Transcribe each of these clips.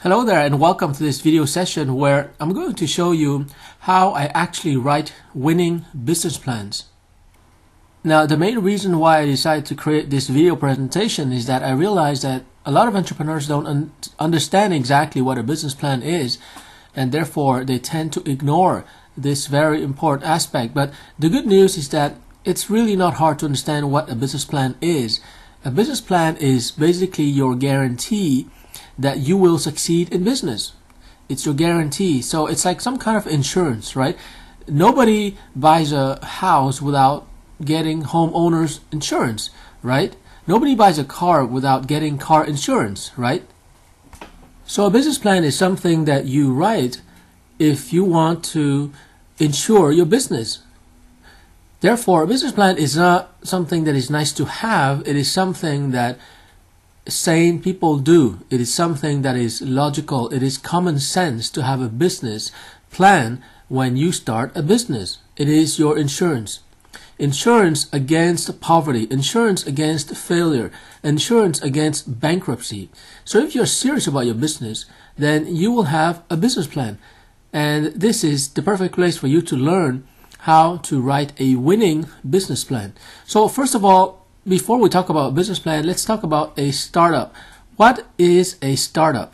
Hello there and welcome to this video session where I'm going to show you how I actually write winning business plans. Now, the main reason why I decided to create this video presentation is that I realized that a lot of entrepreneurs don't understand exactly what a business plan is, and therefore they tend to ignore this very important aspect. But the good news is that it's really not hard to understand what a business plan is. A business plan is basically your guarantee that you will succeed in business. It's your guarantee. So it's like some kind of insurance, right? Nobody buys a house without getting homeowners insurance, right? Nobody buys a car without getting car insurance, right? So a business plan is something that you write if you want to insure your business. Therefore, a business plan is not something that is nice to have. It is something that sane people do. It is something that is logical. It is common sense to have a business plan when you start a business. It is your insurance. Insurance against poverty, insurance against failure, insurance against bankruptcy. So if you're serious about your business, then you will have a business plan. And this is the perfect place for you to learn how to write a winning business plan. So first of all, before we talk about a business plan, let's talk about a startup. What is a startup?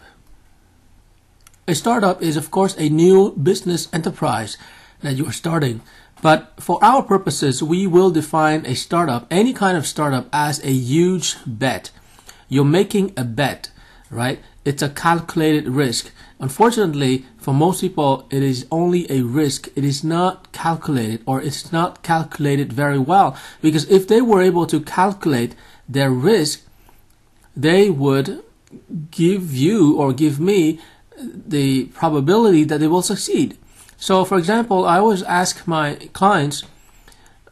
A startup is, of course, a new business enterprise that you are starting. But for our purposes, we will define a startup, any kind of startup, as a huge bet. You're making a bet, right? It's a calculated risk. Unfortunately, for most people, it is only a risk. It is not calculated, or it's not calculated very well. Because if they were able to calculate their risk, they would give you or give me the probability that they will succeed. So, for example, I always ask my clients,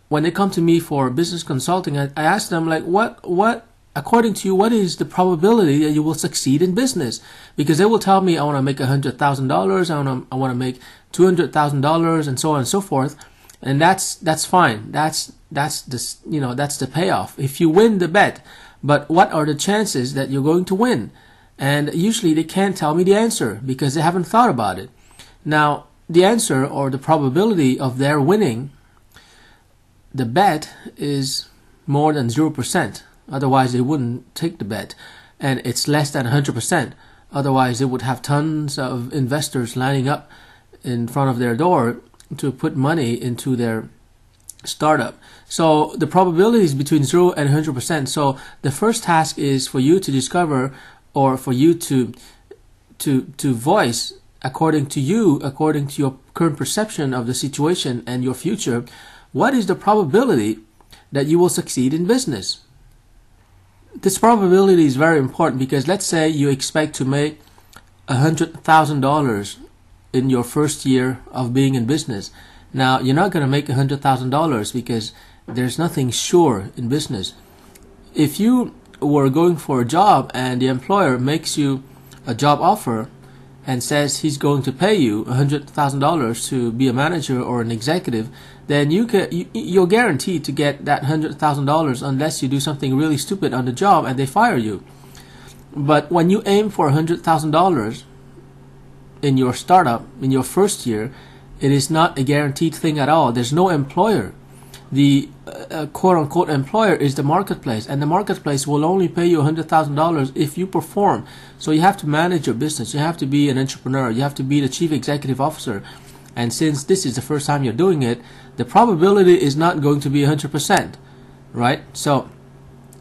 when they come to me for business consulting, I ask them, like, what according to you, what is the probability that you will succeed in business? Because they will tell me, I want to make $100,000, I want to make $200,000, and so on and so forth. And that's fine. That's the payoff if you win the bet. But what are the chances that you're going to win? And usually they can't tell me the answer because they haven't thought about it. Now, the answer or the probability of their winning the bet is more than 0%. Otherwise, they wouldn't take the bet. And it's less than 100%. Otherwise, they would have tons of investors lining up in front of their door to put money into their startup. So the probability is between 0 and 100%. So the first task is for you to discover, or for you to voice, according to your current perception of the situation and your future, what is the probability that you will succeed in business? This probability is very important because let's say you expect to make $100,000 in your first year of being in business. Now, you're not going to make $100,000 because there's nothing sure in business. If you were going for a job and the employer makes you a job offer and says he's going to pay you $100,000 to be a manager or an executive, then you're guaranteed to get that $100,000 unless you do something really stupid on the job and they fire you. But when you aim for $100,000 in your startup, in your first year, it is not a guaranteed thing at all. There's no employer. The quote-unquote employer is the marketplace, and the marketplace will only pay you $100,000 if you perform. So you have to manage your business. You have to be an entrepreneur. You have to be the chief executive officer. And since this is the first time you're doing it, the probability is not going to be 100%, right? So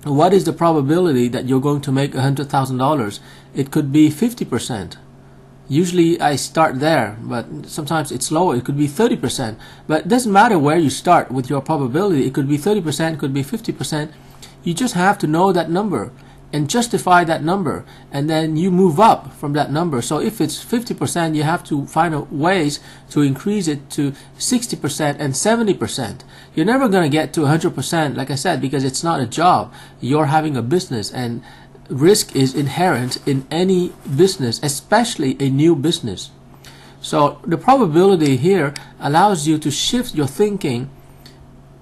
what is the probability that you're going to make $100,000? It could be 50%. Usually I start there, but sometimes it's lower. It could be 30%. But it doesn't matter where you start with your probability. It could be 30%, it could be 50%. You just have to know that number and justify that number, and then you move up from that number. So if it's 50%, you have to find ways to increase it to 60% and 70%. You're never going to get to 100%, like I said, because it's not a job. You're having a business, and risk is inherent in any business, especially a new business. So the probability here allows you to shift your thinking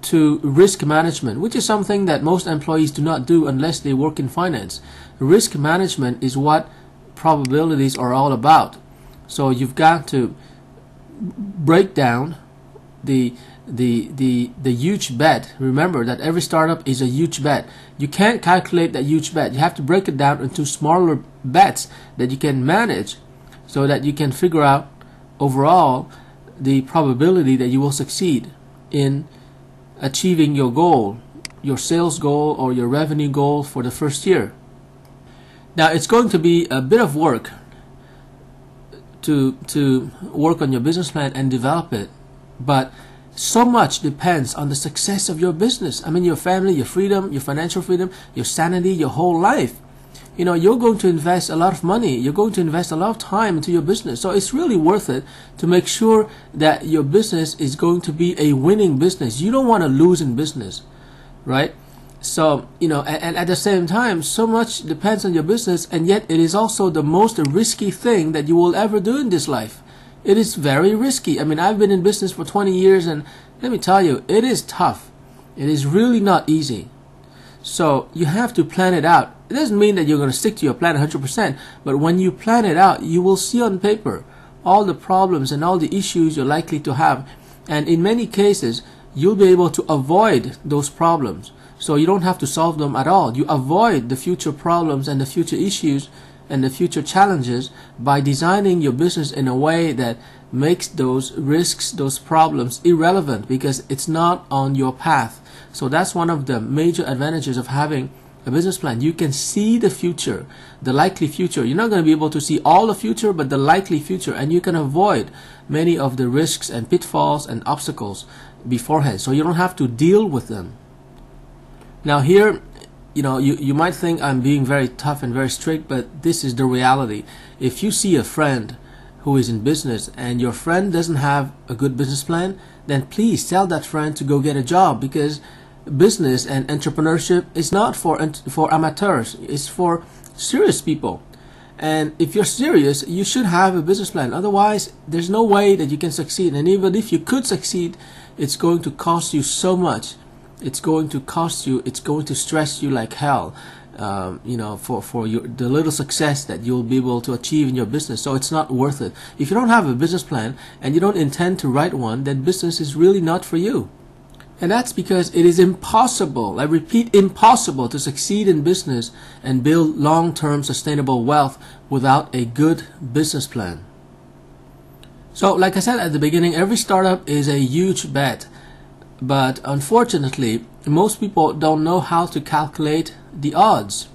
to risk management, which is something that most employees do not do unless they work in finance. Risk management is what probabilities are all about. So you've got to break down the huge bet. Remember that every startup is a huge bet. You can't calculate that huge bet. You have to break it down into smaller bets that you can manage, so that you can figure out overall the probability that you will succeed in achieving your goal, your sales goal or your revenue goal for the first year. Now it's going to be a bit of work to work on your business plan and develop it, but so much depends on the success of your business. I mean, your family, your freedom, your financial freedom, your sanity, your whole life. You know, you're going to invest a lot of money, you're going to invest a lot of time into your business, so it's really worth it to make sure that your business is going to be a winning business. You don't want to lose in business, right? So, you know, and at the same time, so much depends on your business, and yet it is also the most risky thing that you will ever do in this life. It is very risky. I mean, I've been in business for 20 years, and let me tell you, it is tough. It is really not easy. So you have to plan it out. It doesn't mean that you're going to stick to your plan 100%, but when you plan it out, you will see on paper all the problems and all the issues you're likely to have. And in many cases, you'll be able to avoid those problems. So you don't have to solve them at all. You avoid the future problems and the future issues and the future challenges by designing your business in a way that makes those risks, those problems irrelevant, because it's not on your path. So that's one of the major advantages of having a business plan. You can see the future, the likely future. You're not going to be able to see all the future, but the likely future, and you can avoid many of the risks and pitfalls and obstacles beforehand, so you don't have to deal with them. Now here, you know, you might think I'm being very tough and very strict, but this is the reality. If you see a friend who is in business and your friend doesn't have a good business plan, then please tell that friend to go get a job, because business and entrepreneurship is not for amateurs. It's for serious people. And if you're serious, you should have a business plan. Otherwise, there's no way that you can succeed. And even if you could succeed, it's going to cost you so much. It's going to cost you, it's going to stress you like hell, you know, for the little success that you'll be able to achieve in your business. So it's not worth it. If you don't have a business plan and you don't intend to write one, then business is really not for you. And that's because it is impossible, I repeat, impossible to succeed in business and build long-term sustainable wealth without a good business plan. So like I said at the beginning, every startup is a huge bet. But unfortunately, most people don't know how to calculate the odds.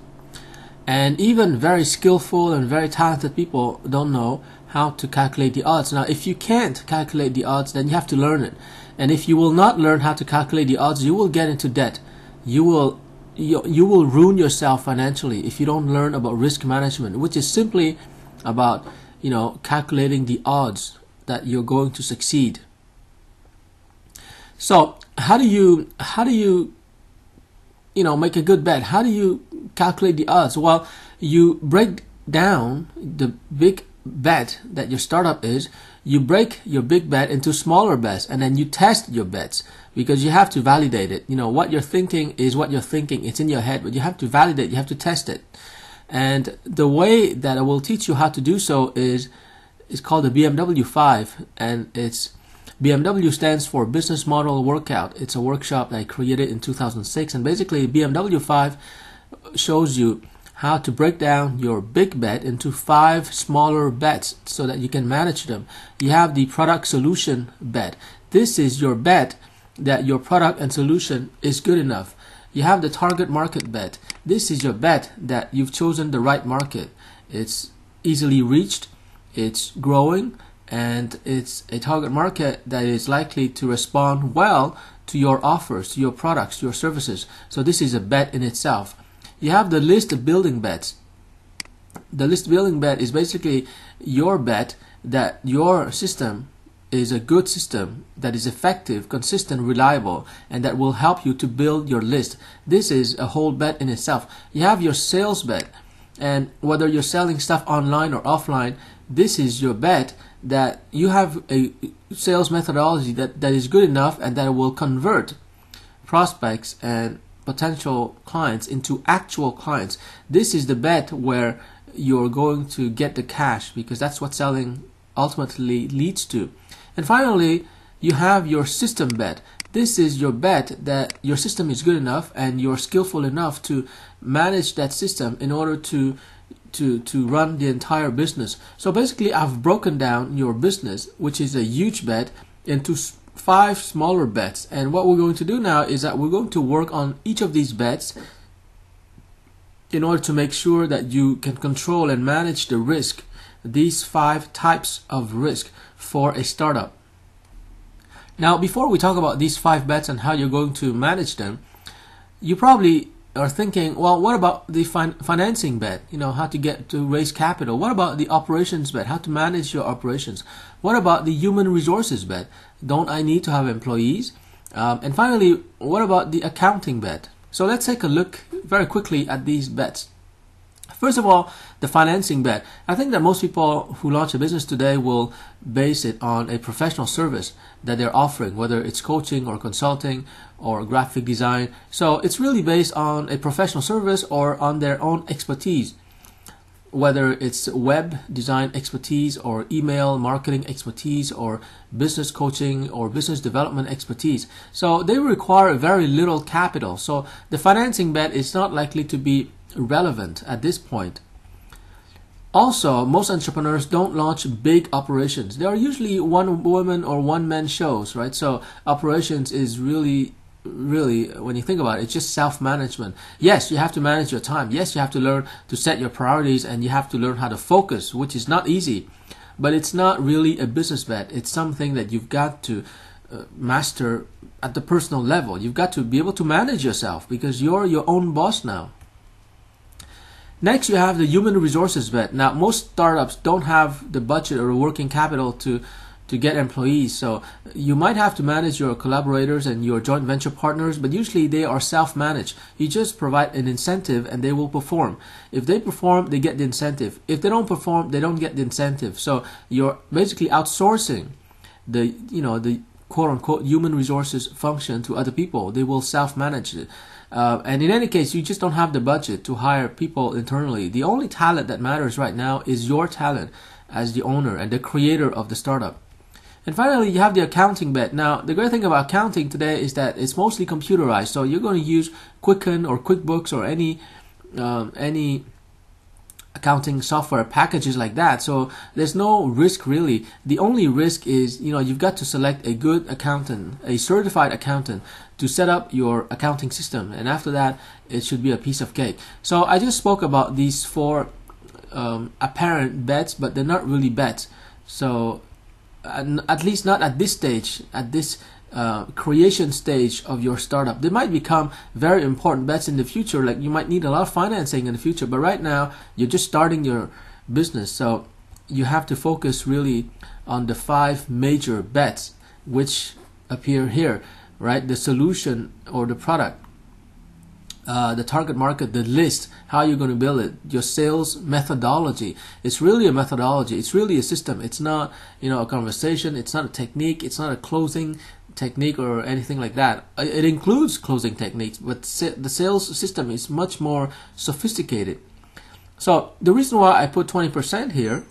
And even very skillful and very talented people don't know how to calculate the odds. Now, if you can't calculate the odds, then you have to learn it. And if you will not learn how to calculate the odds, you will get into debt. You will ruin yourself financially if you don't learn about risk management, which is simply about, you know, calculating the odds that you're going to succeed. So how do you make a good bet? How do you calculate the odds? Well, you break down the big bet that your startup is. You break your big bet into smaller bets, and then you test your bets, because you have to validate it. You know, what you're thinking is what you're thinking. It's in your head, but you have to validate, you have to test it. And the way that I will teach you how to do so is called the BMW 5, and it's BMW stands for Business Model Workout. It's a workshop that I created in 2006, and basically BMW 5 shows you how to break down your big bet into 5 smaller bets so that you can manage them. You have the product solution bet. This is your bet that your product and solution is good enough. You have the target market bet. This is your bet that you've chosen the right market. It's easily reached, it's growing, and it's a target market that is likely to respond well to your offers, to your products, to your services. So this is a bet in itself. You have the list building bets. The list building bet is basically your bet that your system is a good system, that is effective, consistent, reliable, and that will help you to build your list. This is a whole bet in itself. You have your sales bet, and whether you're selling stuff online or offline, this is your bet that you have a sales methodology that is good enough and that will convert prospects and potential clients into actual clients. This is the bet where you're going to get the cash, because that's what selling ultimately leads to. And finally, you have your system bet. This is your bet that your system is good enough and you're skillful enough to manage that system in order to run the entire business. So basically, I've broken down your business, which is a huge bet, into 5 smaller bets. And what we're going to do now is that we're going to work on each of these bets in order to make sure that you can control and manage the risk, these 5 types of risk for a startup. Now, before we talk about these 5 bets and how you're going to manage them, you probably are thinking, well, what about the financing bet? How to get to raise capital. What about the operations bet? How to manage your operations? What about the human resources bet? Don't I need to have employees? And finally, what about the accounting bet? So let's take a look very quickly at these bets. First of all, the financing bet. I think that most people who launch a business today will base it on a professional service that they're offering, whether it's coaching or consulting or graphic design. So it's really based on a professional service or on their own expertise, whether it's web design expertise or email marketing expertise or business coaching or business development expertise. So they require very little capital. So the financing bet is not likely to be relevant at this point. Also, most entrepreneurs don't launch big operations. They are usually one woman or one man shows, right? So operations is really, when you think about it, it's just self-management. Yes, you have to manage your time. Yes, you have to learn to set your priorities, and you have to learn how to focus, which is not easy. But it's not really a business bet. It's something that you've got to master at the personal level. You've got to be able to manage yourself because you're your own boss now. Next, you have the human resources bet. Now, most startups don't have the budget or working capital to get employees. So you might have to manage your collaborators and your joint venture partners, but usually they are self-managed. You just provide an incentive and they will perform. If they perform, they get the incentive. If they don't perform, they don't get the incentive. So you're basically outsourcing the quote-unquote human resources function to other people. They will self-manage it. And in any case, you just don't have the budget to hire people internally. The only talent that matters right now is your talent as the owner and the creator of the startup. And finally, you have the accounting bet. Now, the great thing about accounting today is that it's mostly computerized. So you're going to use Quicken or QuickBooks or any accounting software packages like that. So there's no risk really. The only risk is, you've got to select a good accountant, a certified accountant, to set up your accounting system. And after that, it should be a piece of cake. So I just spoke about these 4 apparent bets, but they're not really bets. So at least not at this stage, at this creation stage of your startup. They might become very important bets in the future. Like you might need a lot of financing in the future, but right now you're just starting your business. So you have to focus really on the 5 major bets which appear here, right? The solution or the product, the target market, the list, how you're going to build it, your sales methodology. It's really a methodology. It's really a system. It's not, a conversation. It's not a technique. It's not a closing technique or anything like that. It includes closing techniques, but the sales system is much more sophisticated. So the reason why I put 20% here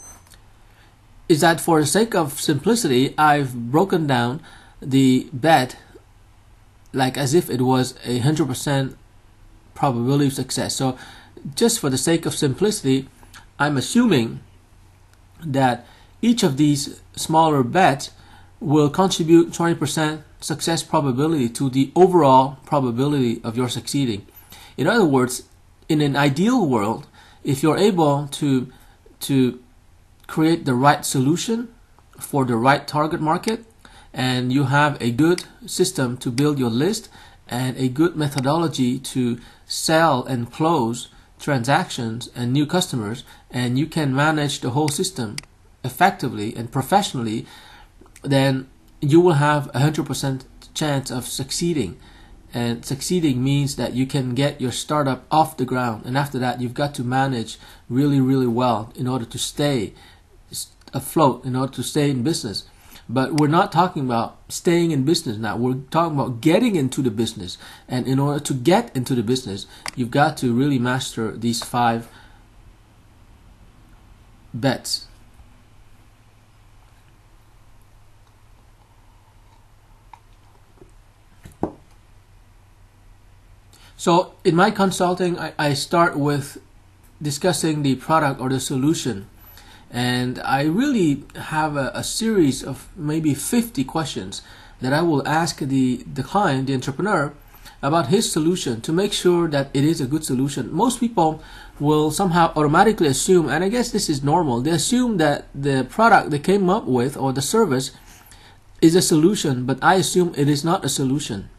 is that for the sake of simplicity, I've broken down the bet like as if it was 100% probability of success. So just for the sake of simplicity, I'm assuming that each of these smaller bets will contribute 20% success probability to the overall probability of your succeeding. In other words, in an ideal world, if you're able to create the right solution for the right target market, and you have a good system to build your list and a good methodology to sell and close transactions and new customers, and you can manage the whole system effectively and professionally, then you will have 100% chance of succeeding. And succeeding means that you can get your startup off the ground, and after that you've got to manage really, really well in order to stay afloat, in order to stay in business. But we're not talking about staying in business now. We're talking about getting into the business. And in order to get into the business, you've got to really master these 5 bets. So in my consulting, I start with discussing the product or the solution, and I really have a series of maybe 50 questions that I will ask the client, the entrepreneur, about his solution to make sure that it is a good solution. Most people will somehow automatically assume, and I guess this is normal, they assume that the product they came up with or the service is a solution, but I assume it is not a solution.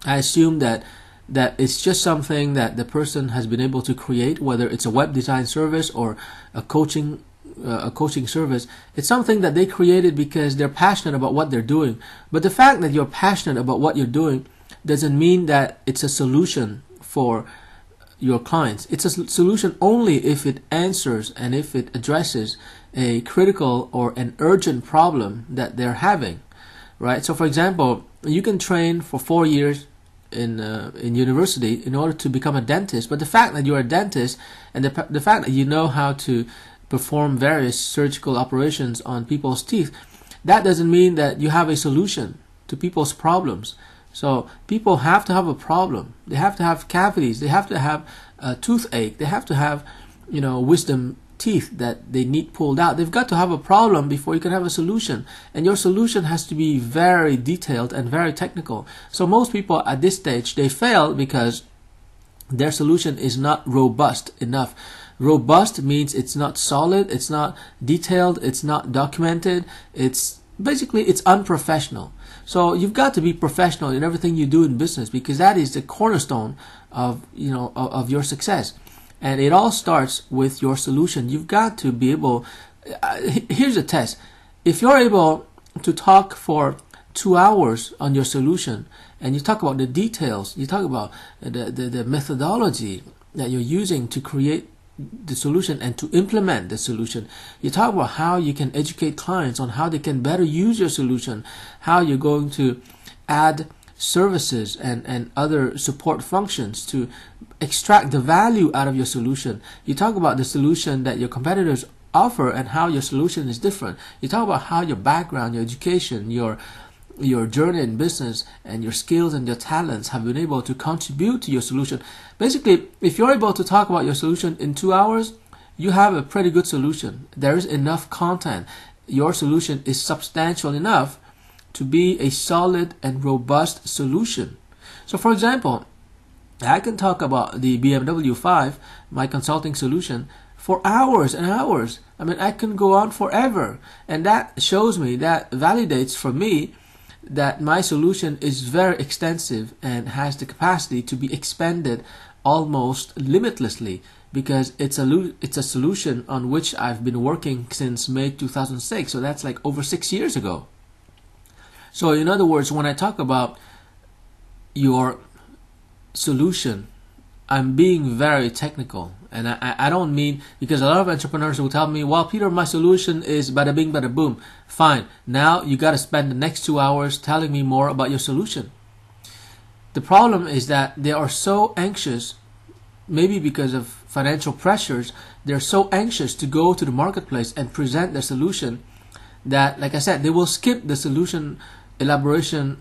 I assume that it's just something that the person has been able to create, whether it's a web design service or a coaching service. It's something that they created because they're passionate about what they're doing. But the fact that you're passionate about what you're doing doesn't mean that it's a solution for your clients. It's a solution only if it answers and if it addresses a critical or an urgent problem that they're having, right? So for example, you can train for 4 years in university in order to become a dentist, but the fact that you're a dentist and the fact that you know how to perform various surgical operations on people's teeth, that doesn't mean that you have a solution to people's problems. So people have to have a problem. They have to have cavities. They have to have a toothache. They have to have, wisdom teeth that they need pulled out. They've got to have a problem before you can have a solution, and your solution has to be very detailed and very technical. So most people at this stage, they fail because their solution is not robust enough. Robust means it's not solid, it's not detailed, it's not documented, it's unprofessional. So you've got to be professional in everything you do in business, because that is the cornerstone of your success. And it all starts with your solution. You've got to be able, here's a test. If you're able to talk for 2 hours on your solution, and you talk about the details, you talk about the methodology that you're using to create the solution and to implement the solution, you talk about how you can educate clients on how they can better use your solution, how you're going to add services and other support functions to extract the value out of your solution. You talk about the solution that your competitors offer and how your solution is different. You talk about how your background, your education, your journey in business and your skills and your talents have been able to contribute to your solution. Basically, if you're able to talk about your solution in 2 hours, you have a pretty good solution. There is enough content. Your solution is substantial enough to be a solid and robust solution. So for example, I can talk about the BMW 5, my consulting solution, for hours and hours. I mean, I can go on forever. And that shows me, that validates for me that my solution is very extensive and has the capacity to be expanded almost limitlessly, because it's a solution on which I've been working since May 2006. So that's like over 6 years ago. So in other words, when I talk about your solution, I'm being very technical, and I don't mean, because a lot of entrepreneurs will tell me, well, Peter, my solution is bada bing bada boom. Fine, now you got to spend the next 2 hours telling me more about your solution. The problem is that they are so anxious, maybe because of financial pressures, they're so anxious to go to the marketplace and present their solution that, like I said, they will skip the solution elaboration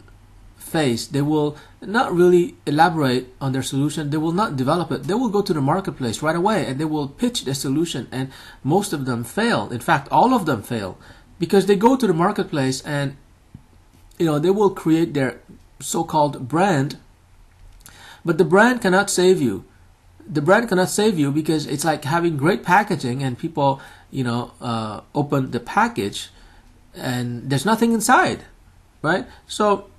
phase. They will not really elaborate on their solution. They will not develop it. They will go to the marketplace right away and they will pitch their solution, and most of them fail. In fact, all of them fail, because they go to the marketplace and they will create their so-called brand, but the brand cannot save you. The brand cannot save you because it's like having great packaging and people open the package and there's nothing inside, right? So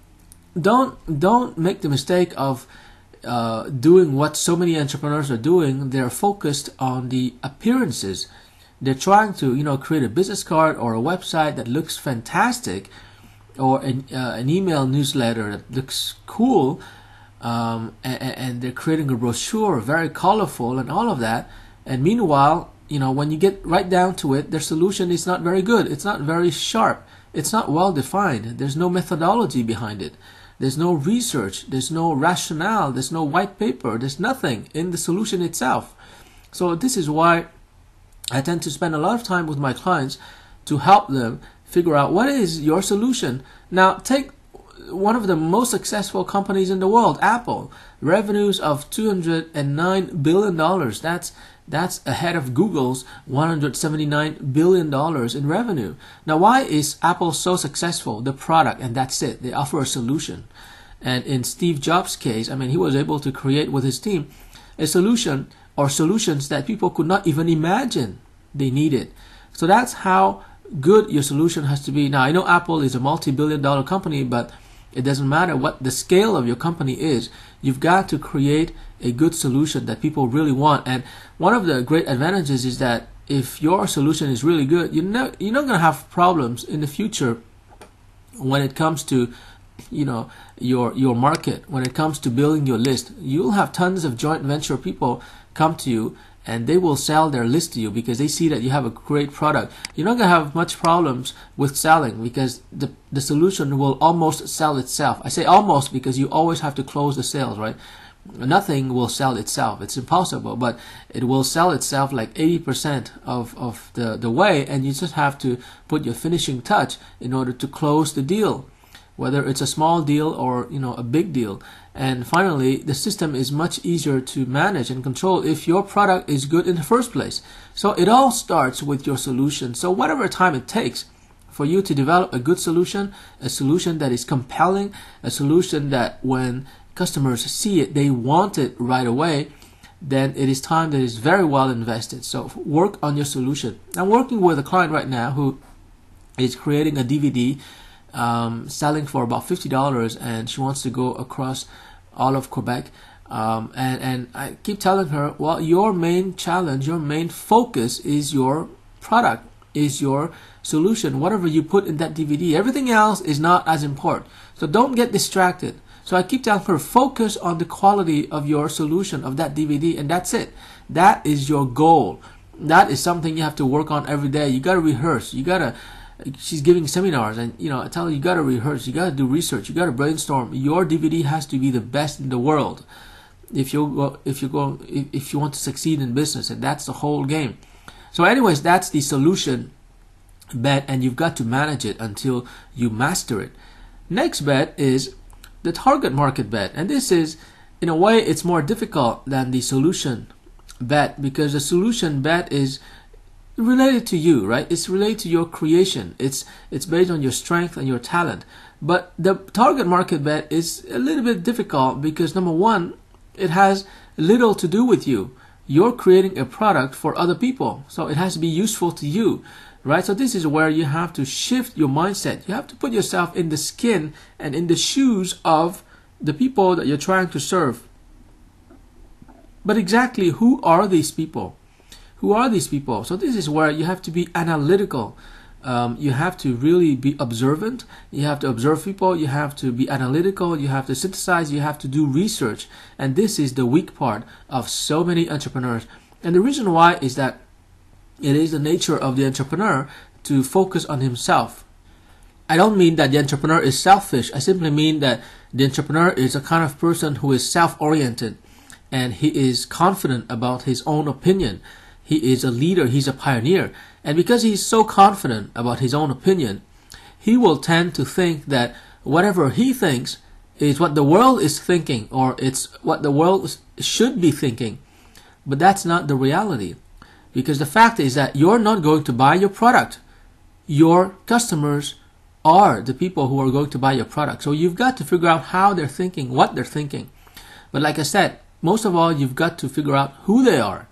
don't make the mistake of doing what so many entrepreneurs are doing. They're focused on the appearances. They're trying to create a business card or a website that looks fantastic, or an email newsletter that looks cool, and they're creating a brochure, very colorful and all of that. And meanwhile, when you get right down to it, their solution is not very good. It's not very sharp. It's not well defined. There's no methodology behind it. There's no research. There's no rationale. There's no white paper. There's nothing in the solution itself. So this is why I tend to spend a lot of time with my clients to help them figure out what is your solution. Now, take one of the most successful companies in the world, Apple. Revenues of $209 billion. That's ahead of Google's $179 billion in revenue. Now, why is Apple so successful? The product, and that's it. They offer a solution. And in Steve Jobs' case, I mean, he was able to create with his team a solution or solutions that people could not even imagine they needed. So that's how good your solution has to be. Now, I know Apple is a multi-billion-dollar company, but it doesn't matter what the scale of your company is. You've got to create a good solution that people really want. And one of the great advantages is that if your solution is really good, you're not going to have problems in the future when it comes to your market, when it comes to building your list. You'll have tons of joint venture people come to you and they will sell their list to you because they see that you have a great product. You're not going to have much problems with selling because the solution will almost sell itself. I say almost because you always have to close the sales, right? Nothing will sell itself. It's impossible, but it will sell itself like 80% of the way, and you just have to put your finishing touch in order to close the deal, whether it's a small deal or a big deal. And finally, the system is much easier to manage and control if your product is good in the first place. So it all starts with your solution. So whatever time it takes for you to develop a good solution, a solution that is compelling, a solution that when customers see it, they want it right away, then it is time that is very well invested. So work on your solution. I'm working with a client right now who is creating a DVD selling for about $50, and she wants to go across all of Quebec. And I keep telling her, well, your main challenge, your main focus is your product, is your solution, whatever you put in that DVD. Everything else is not as important. So don't get distracted. So I keep telling her, focus on the quality of your solution, of that DVD, and that's it. That is your goal. That is something you have to work on every day. You got to rehearse. She's giving seminars, and I tell her, you got to rehearse, you got to do research, you got to brainstorm. Your DVD has to be the best in the world if you want to succeed in business, and that's the whole game. So anyways, that's the solution bet, and you've got to manage it until you master it. Next bet is the target market bet, and this is, in a way, it's more difficult than the solution bet, because the solution bet is related to you, right? It's related to your creation. It's based on your strength and your talent. But the target market bet is a little bit difficult because, number one, it has little to do with you. You're creating a product for other people, so it has to be useful to you, right? So this is where you have to shift your mindset. You have to put yourself in the skin and in the shoes of the people that you're trying to serve. But exactly who are these people? Who are these people? So this is where you have to be analytical. You have to really be observant. You have to observe people. You have to be analytical. You have to synthesize. You have to do research. And this is the weak part of so many entrepreneurs. And the reason why is that it is the nature of the entrepreneur to focus on himself. I don't mean that the entrepreneur is selfish. I simply mean that the entrepreneur is a kind of person who is self-oriented, and he is confident about his own opinion. He is a leader, he's a pioneer. And because he's so confident about his own opinion, he will tend to think that whatever he thinks is what the world is thinking, or it's what the world should be thinking. But that's not the reality. Because the fact is that you're not going to buy your product. Your customers are the people who are going to buy your product. So you've got to figure out how they're thinking, what they're thinking. But like I said, most of all, you've got to figure out who they are.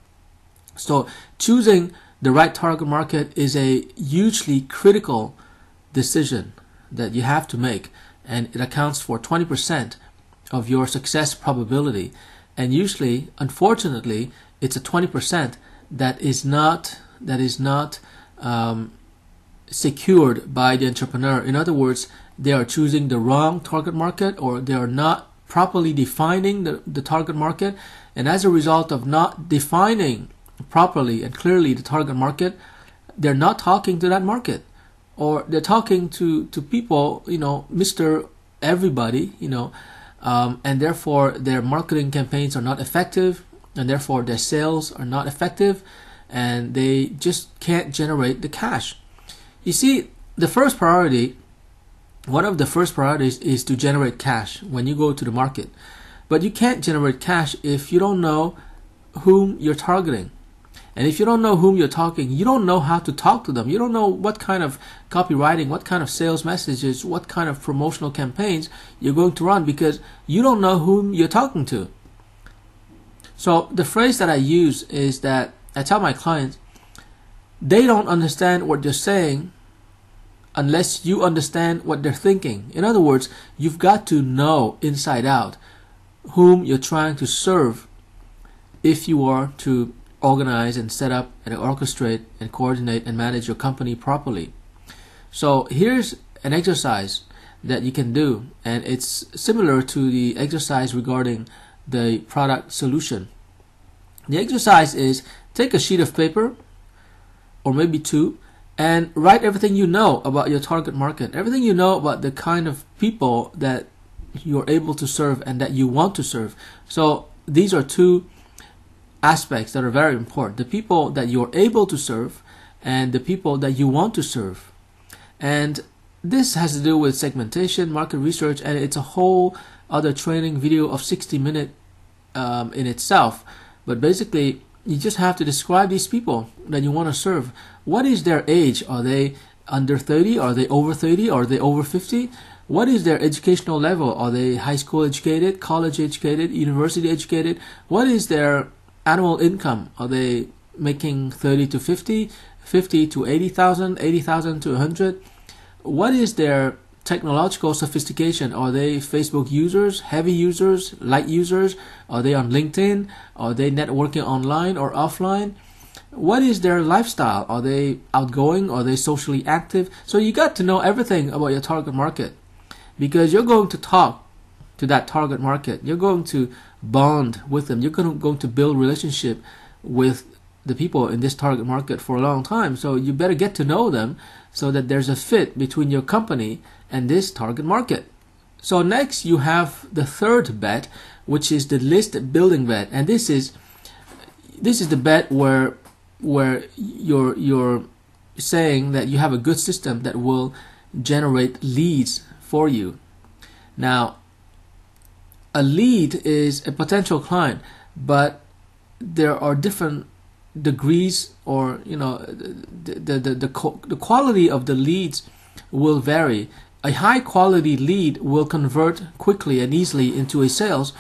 So choosing the right target market is a hugely critical decision that you have to make, and it accounts for 20% of your success probability. And usually, unfortunately, it's a 20% that is not secured by the entrepreneur. In other words, they are choosing the wrong target market, or they are not properly defining the target market, and as a result of not defining properly and clearly the target market, they're not talking to that market, or they're talking to people, Mr. Everybody, and therefore their marketing campaigns are not effective, and therefore their sales are not effective, and they just can't generate the cash. You see, the first priority, one of the first priorities is to generate cash when you go to the market. But you can't generate cash if you don't know whom you're targeting. And if you don't know whom you're talking, you don't know how to talk to them. You don't know what kind of copywriting, what kind of sales messages, what kind of promotional campaigns you're going to run, because you don't know whom you're talking to. So the phrase that I use is that I tell my clients, they don't understand what you're saying unless you understand what they're thinking. In other words, you've got to know inside out whom you're trying to serve if you are to organize and set up and orchestrate and coordinate and manage your company properly. So here's an exercise that you can do, and it's similar to the exercise regarding the product solution. The exercise is take a sheet of paper or maybe two and write everything you know about your target market, everything you know about the kind of people that you're able to serve and that you want to serve. So these are two aspects that are very important: the people that you're able to serve and the people that you want to serve. And this has to do with segmentation, market research, and it's a whole other training video of 60 minutes in itself. But basically, you just have to describe these people that you want to serve. What is their age? Are they under 30? Are they over 30? Are they over 50? What is their educational level? Are they high school educated, college educated, university educated? What is their annual income? Are they making 30 to 50, 50 to 80,000, 80,000 to 100? What is their technological sophistication? Are they Facebook users, heavy users, light users? Are they on LinkedIn? Are they networking online or offline? What is their lifestyle? Are they outgoing? Are they socially active? So you got to know everything about your target market, because you're going to talk to that target market. You're going to bond with them. You're going to build relationship with the people in this target market for a long time. So you better get to know them so that there's a fit between your company and this target market. So next you have the third bet, which is the list building bet. And this is the bet where you're saying that you have a good system that will generate leads for you. Now, a lead is a potential client, but there are different degrees, or the quality of the leads will vary. A high quality lead will convert quickly and easily into a sales,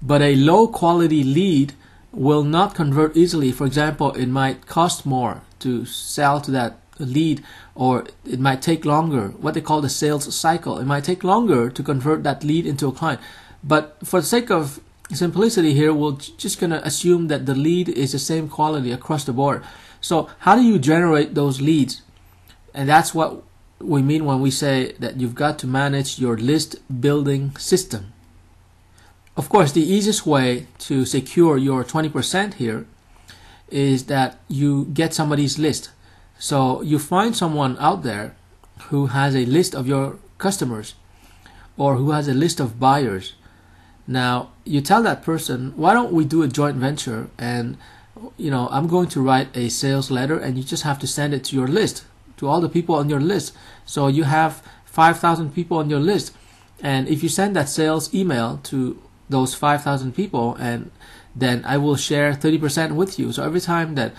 but a low quality lead will not convert easily. For example, it might cost more to sell to that lead, or it might take longer, what they call the sales cycle. It might take longer to convert that lead into a client. But for the sake of simplicity here, we're just going to assume that the lead is the same quality across the board. So how do you generate those leads? And that's what we mean when we say that you've got to manage your list building system. Of course, the easiest way to secure your 20% here is that you get somebody's list. So you find someone out there who has a list of your customers or who has a list of buyers. Now you tell that person, why don't we do a joint venture, and I'm going to write a sales letter and you just have to send it to your list, to all the people on your list. So you have 5,000 people on your list, and if you send that sales email to those 5,000 people, and then I will share 30% with you. So every time that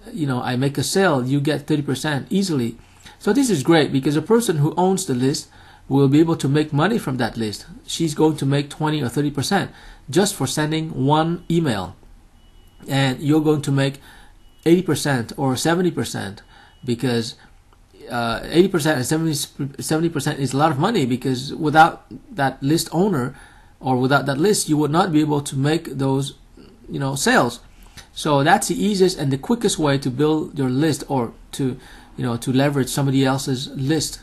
I make a sale, you get 30% easily. So this is great, because a person who owns the list will be able to make money from that list. She's going to make 20 or 30% just for sending one email, and you're going to make 80% or 70%, because 80% and 70% is a lot of money, because without that list owner or without that list, you would not be able to make those sales. So that's the easiest and the quickest way to build your list, or to leverage somebody else's list.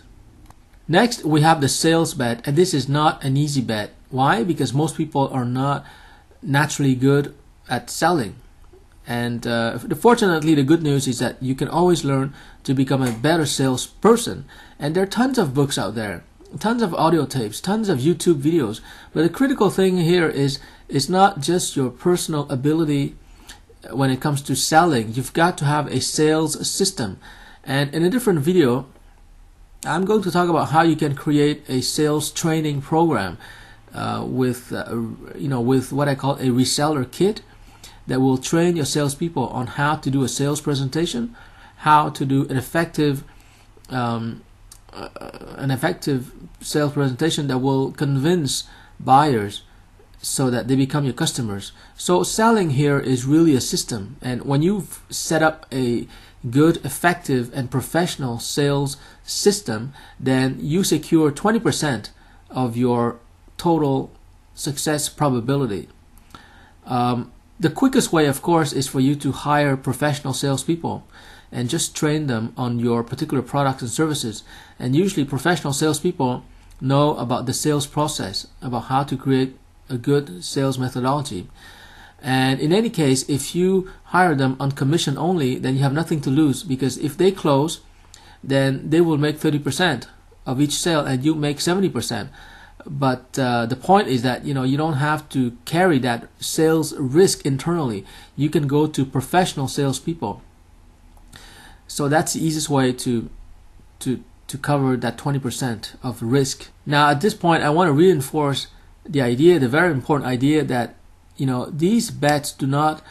Next, we have the sales bet, and this is not an easy bet. Why? Because most people are not naturally good at selling. And fortunately, the good news is that you can always learn to become a better salesperson. And there are tons of books out there, tons of audio tapes, tons of YouTube videos. But the critical thing here is it's not just your personal ability when it comes to selling, you've got to have a sales system. And in a different video, I'm going to talk about how you can create a sales training program with what I call a reseller kit that will train your salespeople on how to do a sales presentation, how to do an effective sales presentation that will convince buyers so that they become your customers. So selling here is really a system, and when you've set up a good, effective, and professional sales system, then you secure 20% of your total success probability. The quickest way, of course, is for you to hire professional salespeople and just train them on your particular products and services. And usually professional salespeople know about the sales process, about how to create a good sales methodology. And in any case, if you hire them on commission only, then you have nothing to lose, because if they close, then they will make 30% of each sale and you make 70%. But the point is that you don't have to carry that sales risk internally. You can go to professional salespeople. So that's the easiest way to cover that 20% of risk. Now at this point, I want to reinforce the very important idea that these bets do not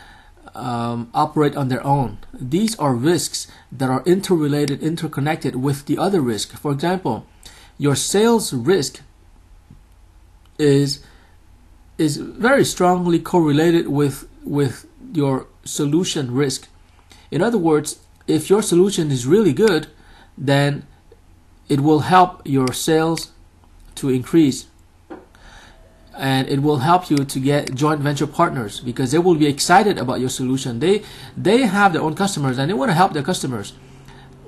operate on their own. These are risks that are interrelated, interconnected with the other risk. For example, your sales risk is very strongly correlated with your solution risk. In other words, if your solution is really good, then it will help your sales to increase, and it will help you to get joint venture partners, because they will be excited about your solution. They have their own customers and they want to help their customers,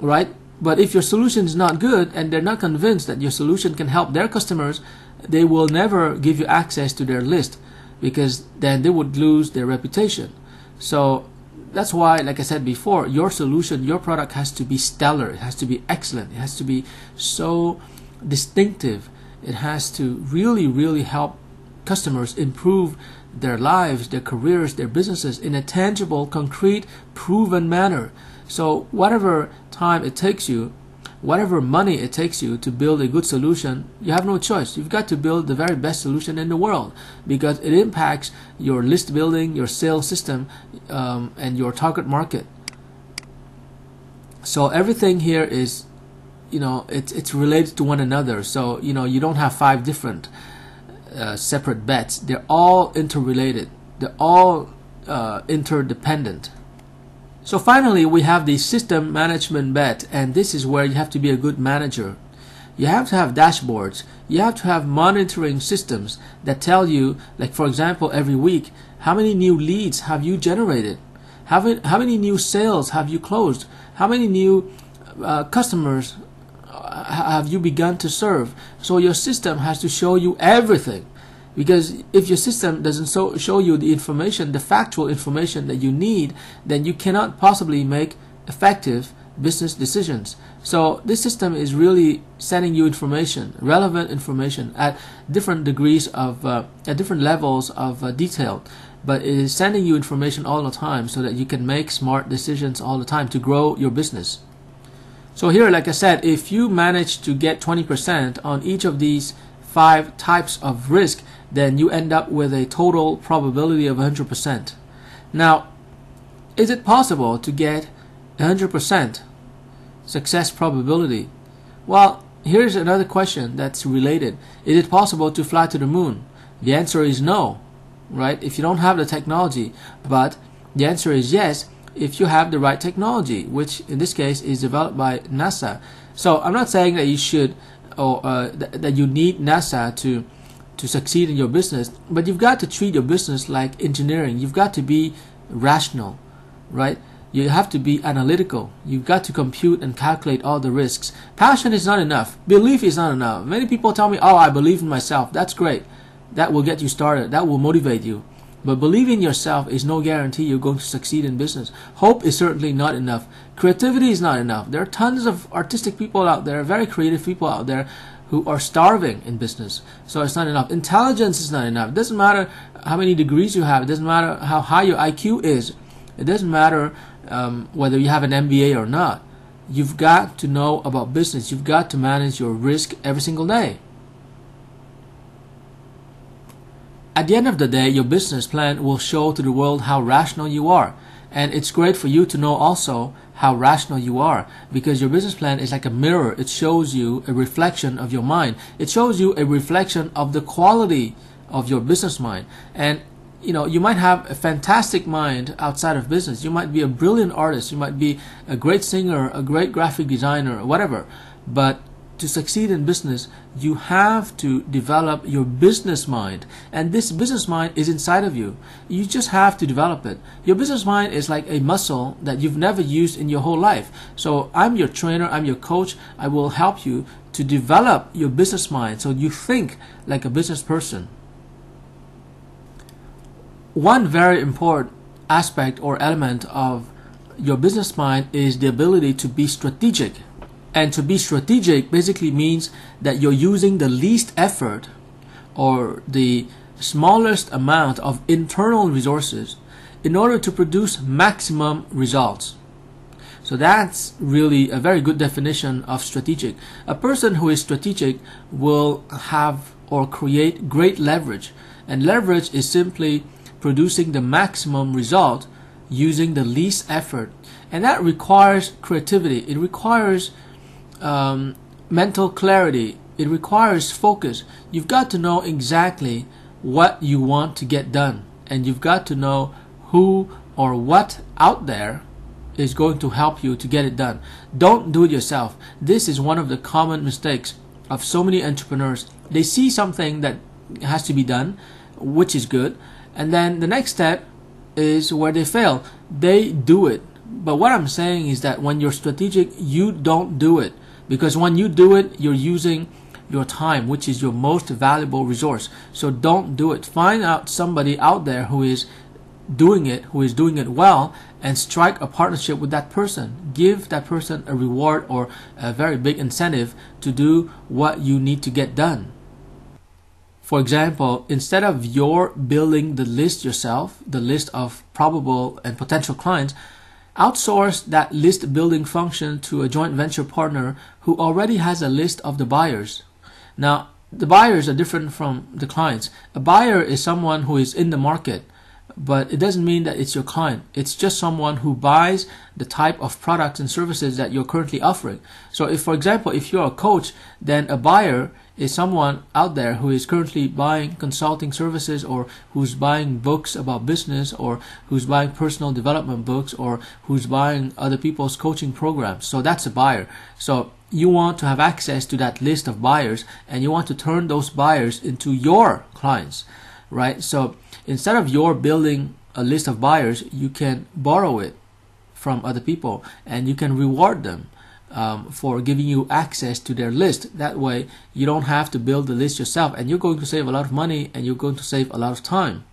right? But if your solution is not good and they're not convinced that your solution can help their customers, they will never give you access to their list, because then they would lose their reputation. So that's why, like I said before, your solution, your product has to be stellar. It has to be excellent. It has to be so distinctive. It has to really, really help customers improve their lives, their careers, their businesses in a tangible, concrete, proven manner. So whatever time it takes you, whatever money it takes you to build a good solution, you have no choice. You've got to build the very best solution in the world, because it impacts your list building, your sales system, and your target market. So everything here is, it's related to one another. So you don't have 5 different separate bets. They're all interrelated. They're all interdependent. So finally, we have the system management bet, and this is where you have to be a good manager. You have to have dashboards. You have to have monitoring systems that tell you, like for example, every week, how many new leads have you generated? How many new sales have you closed? How many new customers have you begun to serve? So your system has to show you everything. Because if your system doesn't show you the information, the factual information that you need, then you cannot possibly make effective business decisions. So this system is really sending you information, relevant information at different degrees of, at different levels of detail. But it is sending you information all the time so that you can make smart decisions all the time to grow your business. So here, like I said, if you manage to get 20% on each of these 5 types of risk, then you end up with a total probability of 100%. Now, is it possible to get 100% success probability? Well, here's another question that's related. Is it possible to fly to the moon? The answer is no, right? If you don't have the technology. But the answer is yes, if you have the right technology, which in this case is developed by NASA. So I'm not saying that you should, or that you need NASA to succeed in your business, but you've got to treat your business like engineering. You've got to be rational, right? You have to be analytical. You've got to compute and calculate all the risks. Passion is not enough. Belief is not enough. Many people tell me, oh, I believe in myself. That's great. That will get you started. That will motivate you. But believing in yourself is no guarantee you're going to succeed in business. Hope is certainly not enough. Creativity is not enough. There are tons of artistic people out there, very creative people out there who are starving in business. So it's not enough. Intelligence is not enough. It doesn't matter how many degrees you have. It doesn't matter how high your IQ is. It doesn't matter whether you have an MBA or not. You've got to know about business. You've got to manage your risk every single day. At the end of the day, your business plan will show to the world how rational you are. And it's great for you to know also how rational you are, because your business plan is like a mirror. It shows you a reflection of your mind. It shows you a reflection of the quality of your business mind. And you know, you might have a fantastic mind outside of business. You might be a brilliant artist. You might be a great singer, a great graphic designer, whatever. But to succeed in business, you have to develop your business mind. And this business mind is inside of you. You just have to develop it. Your business mind is like a muscle that you've never used in your whole life. So I'm your trainer, I'm your coach. I will help you to develop your business mind so you think like a business person. One very important aspect or element of your business mind is the ability to be strategic. And to be strategic basically means that you're using the least effort or the smallest amount of internal resources in order to produce maximum results. So that's really a very good definition of strategic. A person who is strategic will have or create great leverage. And leverage is simply producing the maximum result using the least effort, and that requires creativity. It requires mental clarity. It requires focus. You've got to know exactly what you want to get done, and you've got to know who or what out there is going to help you to get it done. Don't do it yourself. This is one of the common mistakes of so many entrepreneurs. They see something that has to be done, which is good, and then the next step is where they fail. They do it. But what I'm saying is that when you're strategic, you don't do it. Because when you do it, you're using your time, which is your most valuable resource. So don't do it. Find out somebody out there who is doing it well, and strike a partnership with that person. Give that person a reward or a very big incentive to do what you need to get done. For example, instead of your building the list yourself, the list of probable and potential clients, outsource that list building function to a joint venture partner who already has a list of the buyers. Now, the buyers are different from the clients. A buyer is someone who is in the market, but it doesn't mean that it's your client. It's just someone who buys the type of products and services that you're currently offering. So if, for example, if you're a coach, then a buyer is someone out there who is currently buying consulting services, or who's buying books about business, or who's buying personal development books, or who's buying other people's coaching programs. So that's a buyer. So you want to have access to that list of buyers, and you want to turn those buyers into your clients, right? So instead of your building a list of buyers, you can borrow it from other people, and you can reward them for giving you access to their list. That way you don't have to build the list yourself, and you're going to save a lot of money, and you're going to save a lot of time.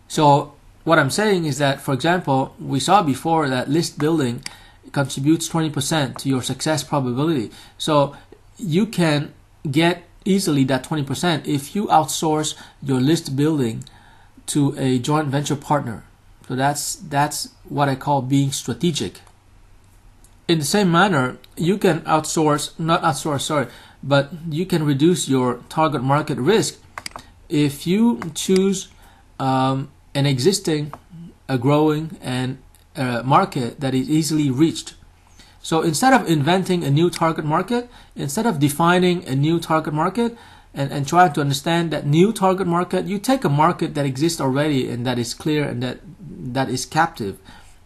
So what I'm saying is that, for example, we saw before that list building contributes 20% to your success probability. So you can get easily that 20% if you outsource your list building to a joint venture partner. So that's what I call being strategic. In the same manner, you can but you can reduce your target market risk if you choose an existing, a growing, and a market that is easily reached. So instead of inventing a new target market, instead of defining a new target market and trying to understand that new target market, you take a market that exists already and that is clear and that is captive,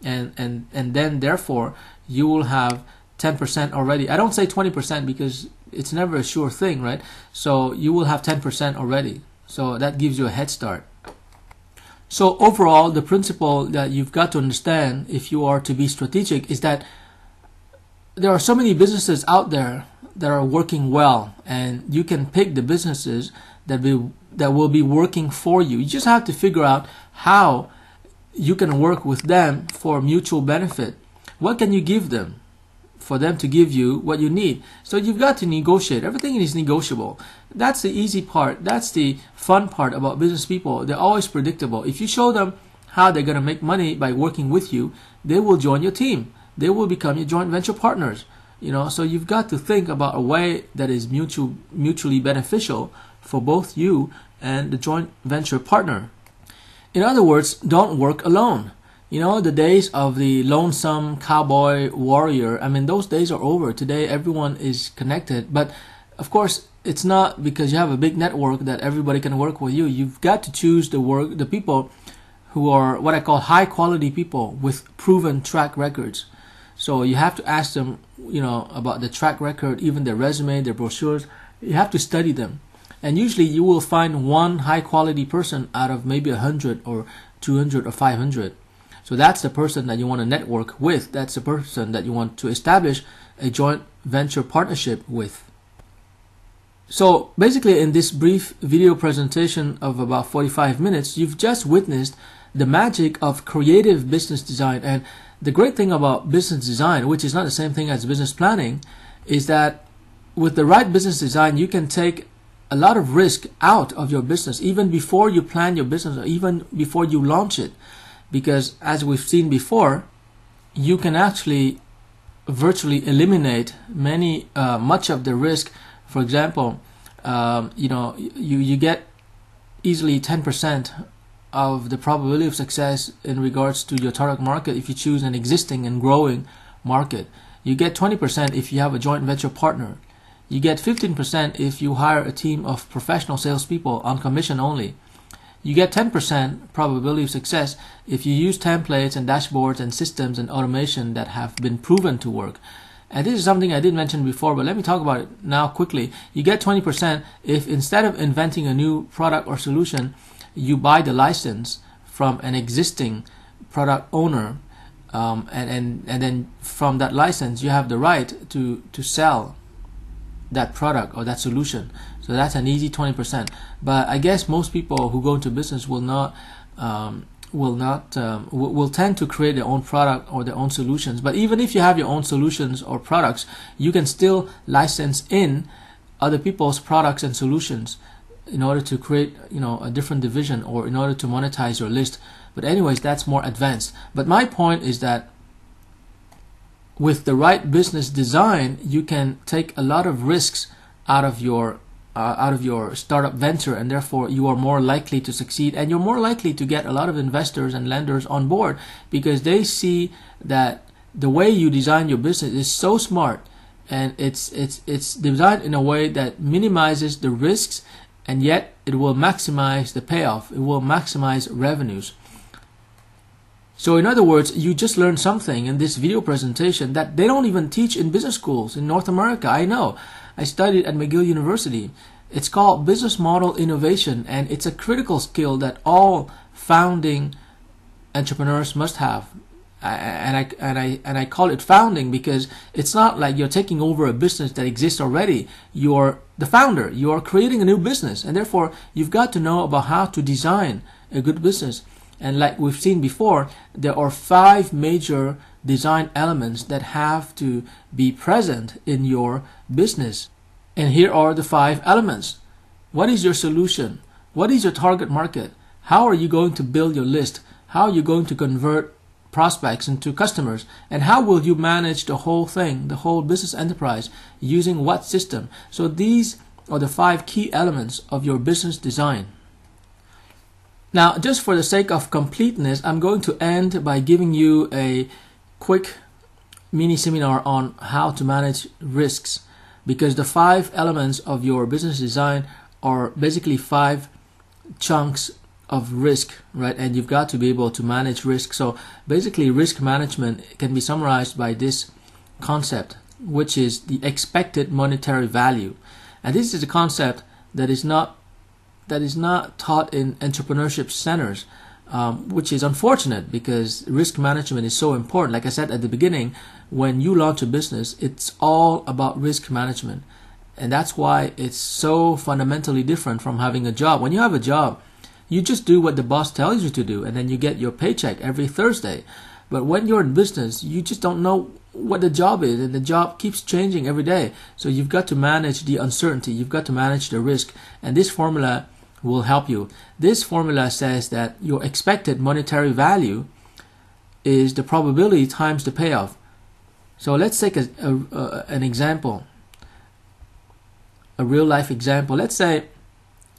and then therefore you will have 10% already. I don't say 20% because it's never a sure thing, right? So you will have 10% already. So that gives you a head start. So overall, the principle that you've got to understand if you are to be strategic is that there are so many businesses out there that are working well, and you can pick the businesses that will be working for you. You just have to figure out how you can work with them for mutual benefit. What can you give them for them to give you what you need? So you've got to negotiate. Everything is negotiable. That's the easy part. That's the fun part about business people. They're always predictable. If you show them how they're going to make money by working with you, they will join your team. They will become your joint venture partners. So you've got to think about a way that is mutually beneficial for both you and the joint venture partner. In other words, don't work alone. The days of the lonesome cowboy warrior, those days are over. Today, everyone is connected. But, of course, it's not because you have a big network that everybody can work with you. You've got to choose the people who are what I call high-quality people with proven track records. So you have to ask them, about the track record, even their resume, their brochures. You have to study them. And usually you will find one high-quality person out of maybe 100 or 200 or 500. So that's the person that you want to network with. That's the person that you want to establish a joint venture partnership with. So basically, in this brief video presentation of about 45 minutes, you've just witnessed the magic of creative business design. And the great thing about business design, which is not the same thing as business planning, is that with the right business design, you can take a lot of risk out of your business, even before you plan your business or even before you launch it. Because as we've seen before, you can actually virtually eliminate much of the risk. For example, you get easily 10% of the probability of success in regards to your target market if you choose an existing and growing market. You get 20% if you have a joint venture partner. You get 15% if you hire a team of professional salespeople on commission only. You get 10% probability of success if you use templates and dashboards and systems and automation that have been proven to work. And this is something I did mention before, but let me talk about it now quickly. You get 20% if instead of inventing a new product or solution, you buy the license from an existing product owner, and then from that license you have the right to sell that product or that solution. So that's an easy 20%. But I guess most people who go into business will tend to create their own product or their own solutions. But even if you have your own solutions or products, you can still license in other people's products and solutions in order to create a different division or in order to monetize your list. But anyways, that's more advanced. But my point is that with the right business design, you can take a lot of risks out of your startup venture, and therefore you are more likely to succeed, and you're more likely to get a lot of investors and lenders on board because they see that the way you design your business is so smart, and it's designed in a way that minimizes the risks, and yet it will maximize the payoff. It will maximize revenues. So in other words, you just learned something in this video presentation that they don't even teach in business schools in North America. I know. I studied at McGill University. It's called business model innovation, and it's a critical skill that all founding entrepreneurs must have. And I call it founding because it's not like you're taking over a business that exists already. You're the founder. You're creating a new business, and therefore you've got to know about how to design a good business. And like we've seen before, there are 5 major design elements that have to be present in your business. And here are the 5 elements. What is your solution? What is your target market? How are you going to build your list? How are you going to convert prospects into customers? And how will you manage the whole thing, the whole business enterprise, using what system? So these are the 5 key elements of your business design. Now, just for the sake of completeness, I'm going to end by giving you a quick mini seminar on how to manage risks, because the 5 elements of your business design are basically 5 chunks of risk, right? And you've got to be able to manage risk. So basically, risk management can be summarized by this concept, which is the expected monetary value. And this is a concept that is not taught in entrepreneurship centers, which is unfortunate because risk management is so important. Like I said at the beginning, when you launch a business, it's all about risk management. And that's why it's so fundamentally different from having a job. When you have a job, you just do what the boss tells you to do, and then you get your paycheck every Thursday. But when you're in business, you just don't know what the job is, and the job keeps changing every day. So you've got to manage the uncertainty. You've got to manage the risk. And this formula will help you. This formula says that your expected monetary value is the probability times the payoff. So let's take an example, a real life example. Let's say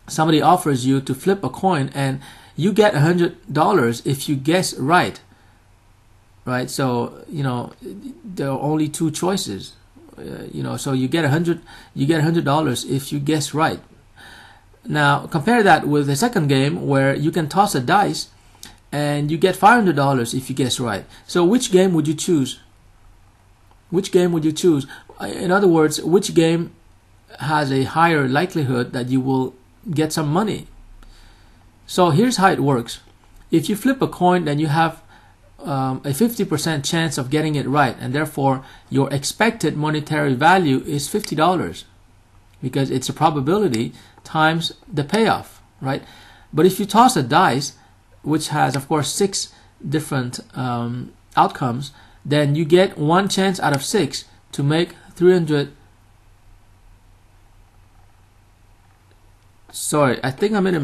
somebody offers you to flip a coin and you get $100 if you guess right. Right? So, you know, there are only two choices. You know, so you get $100 if you guess right. Now compare that with the second game where you can toss a dice and you get $500 if you guess right. So which game would you choose? Which game would you choose? In other words, which game has a higher likelihood that you will get some money? So here's how it works. If you flip a coin, then you have a 50% chance of getting it right, and therefore your expected monetary value is $50 because it's a probability times the payoff, right? But if you toss a dice, which has of course 6 different outcomes, then you get 1 chance out of 6 to make 300. Sorry, I think I made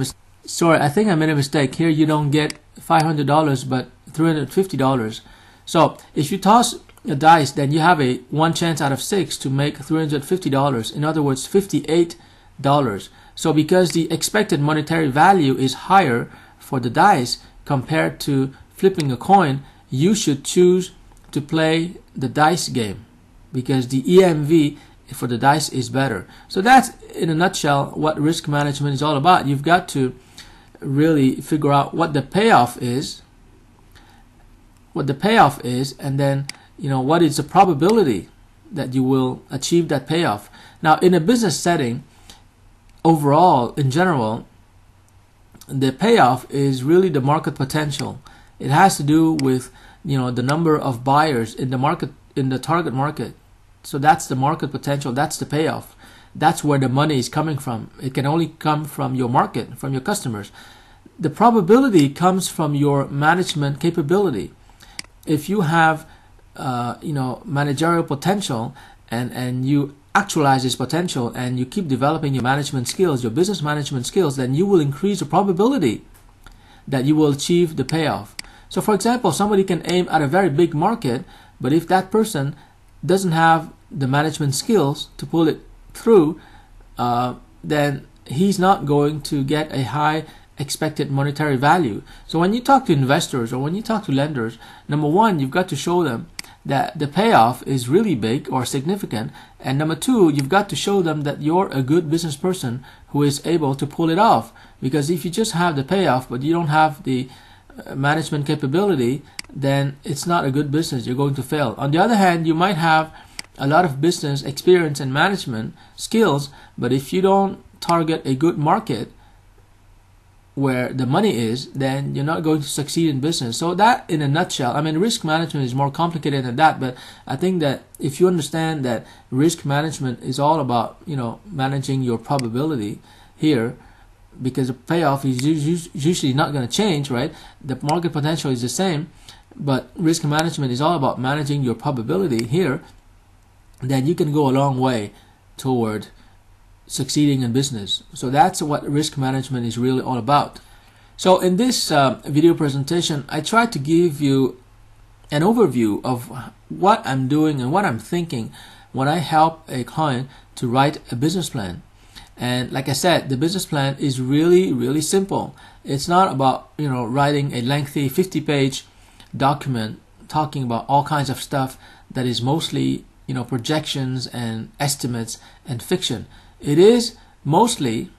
a mistake. Here you don't get $500 but $350. So if you toss a dice, then you have a 1 chance out of 6 to make $350. In other words, $58. So because the expected monetary value is higher for the dice compared to flipping a coin, you should choose to play the dice game because the EMV for the dice is better. So that's in a nutshell what risk management is all about. You've got to really figure out what the payoff is, and then, you know, what is the probability that you will achieve that payoff. Now in a business setting, overall, in general, the payoff is really the market potential. It has to do with, you know, the number of buyers in the market, in the target market. So that's the market potential, that's the payoff. That's where the money is coming from. It can only come from your market, from your customers. The probability comes from your management capability. If you have you know, managerial potential and you actualize this potential and you keep developing your management skills, your business management skills, then you will increase the probability that you will achieve the payoff. So for example, somebody can aim at a very big market, but if that person doesn't have the management skills to pull it through, then he's not going to get a high expected monetary value. So when you talk to investors or when you talk to lenders, number one, you've got to show them that the payoff is really big or significant, and number two, you've got to show them that you're a good business person who is able to pull it off. Because if you just have the payoff but you don't have the management capability, then it's not a good business. You're going to fail. On the other hand, you might have a lot of business experience and management skills, but if you don't target a good market where the money is, then you're not going to succeed in business. So that in a nutshell, I mean, risk management is more complicated than that, but I think that if you understand that risk management is all about, you know, managing your probability here, because the payoff is usually not going to change, right? The market potential is the same, but risk management is all about managing your probability here, then you can go a long way toward succeeding in business. So that's what risk management is really all about. So in this video presentation, I tried to give you an overview of what I'm doing and what I'm thinking when I help a client to write a business plan. And like I said, the business plan is really simple. It's not about, you know, writing a lengthy 50-page document talking about all kinds of stuff that is mostly, you know, projections and estimates and fiction. It is mostly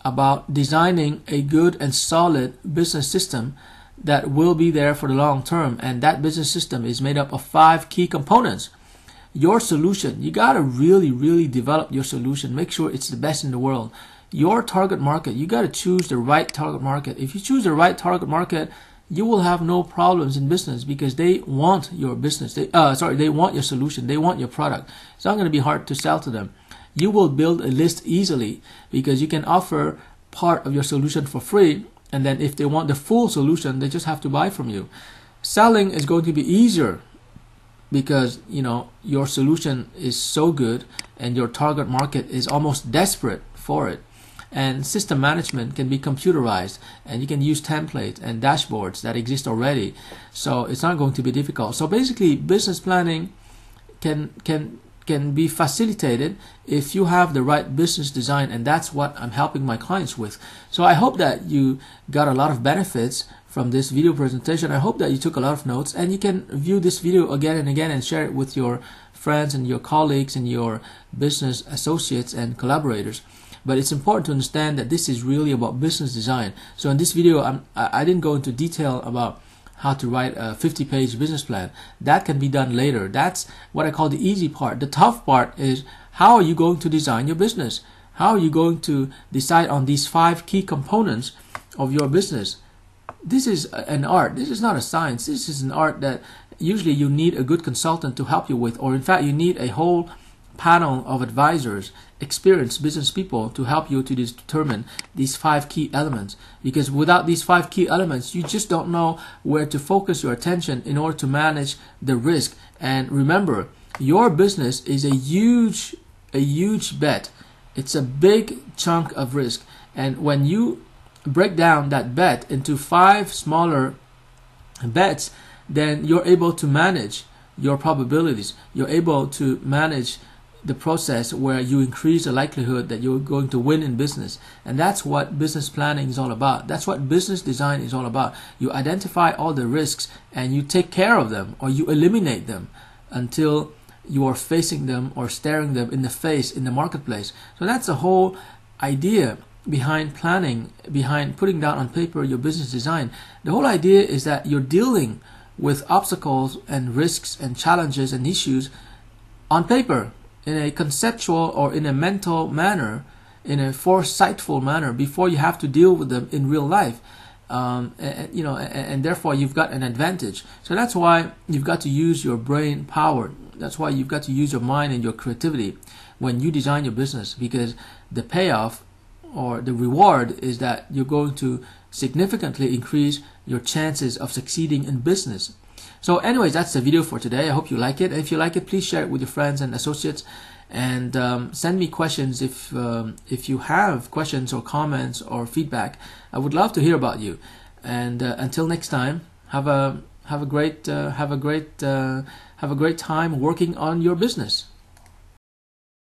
about designing a good and solid business system that will be there for the long term, and that business system is made up of 5 key components. Your solution, you got to really develop your solution. Make sure it's the best in the world. Your target market, you got to choose the right target market. If you choose the right target market, you will have no problems in business because they want your business. They want your solution. They want your product. It's not going to be hard to sell to them. You will build a list easily because you can offer part of your solution for free, and then if they want the full solution, they just have to buy from you. Selling is going to be easier because, you know, your solution is so good and your target market is almost desperate for it. And system management can be computerized, and you can use templates and dashboards that exist already. So it's not going to be difficult. So basically, business planning can be facilitated if you have the right business design, and that's what I'm helping my clients with. So I hope that you got a lot of benefits from this video presentation. I hope that you took a lot of notes, and you can view this video again and again and share it with your friends and your colleagues and your business associates and collaborators. But it's important to understand that this is really about business design. So in this video, I didn't go into detail about how to write a 50-page business plan. That can be done later. That's what I call the easy part. The tough part is, how are you going to design your business? How are you going to decide on these 5 key components of your business? This is an art. This is not a science. This is an art that usually you need a good consultant to help you with, or in fact you need a whole panel of advisors, experienced business people, to help you to determine these 5 key elements. Because without these 5 key elements, you just don't know where to focus your attention in order to manage the risk. And remember, your business is a huge bet. It's a big chunk of risk. And when you break down that bet into 5 smaller bets, then you're able to manage your probabilities. You're able to manage the process where you increase the likelihood that you're going to win in business. And that's what business planning is all about. That's what business design is all about. You identify all the risks and you take care of them, or you eliminate them until you are facing them or staring them in the face in the marketplace. So that's the whole idea behind planning, behind putting down on paper your business design. The whole idea is that you're dealing with obstacles and risks and challenges and issues on paper, in a conceptual or in a mental manner, in a foresightful manner, before you have to deal with them in real life. And therefore you've got an advantage. So that's why you've got to use your brain power. That's why you've got to use your mind and your creativity when you design your business, because the payoff or the reward is that you're going to significantly increase your chances of succeeding in business. So anyways, that's the video for today. I hope you like it. And if you like it, please share it with your friends and associates, and send me questions if you have questions or comments or feedback. I would love to hear about you. And until next time, have a great time working on your business.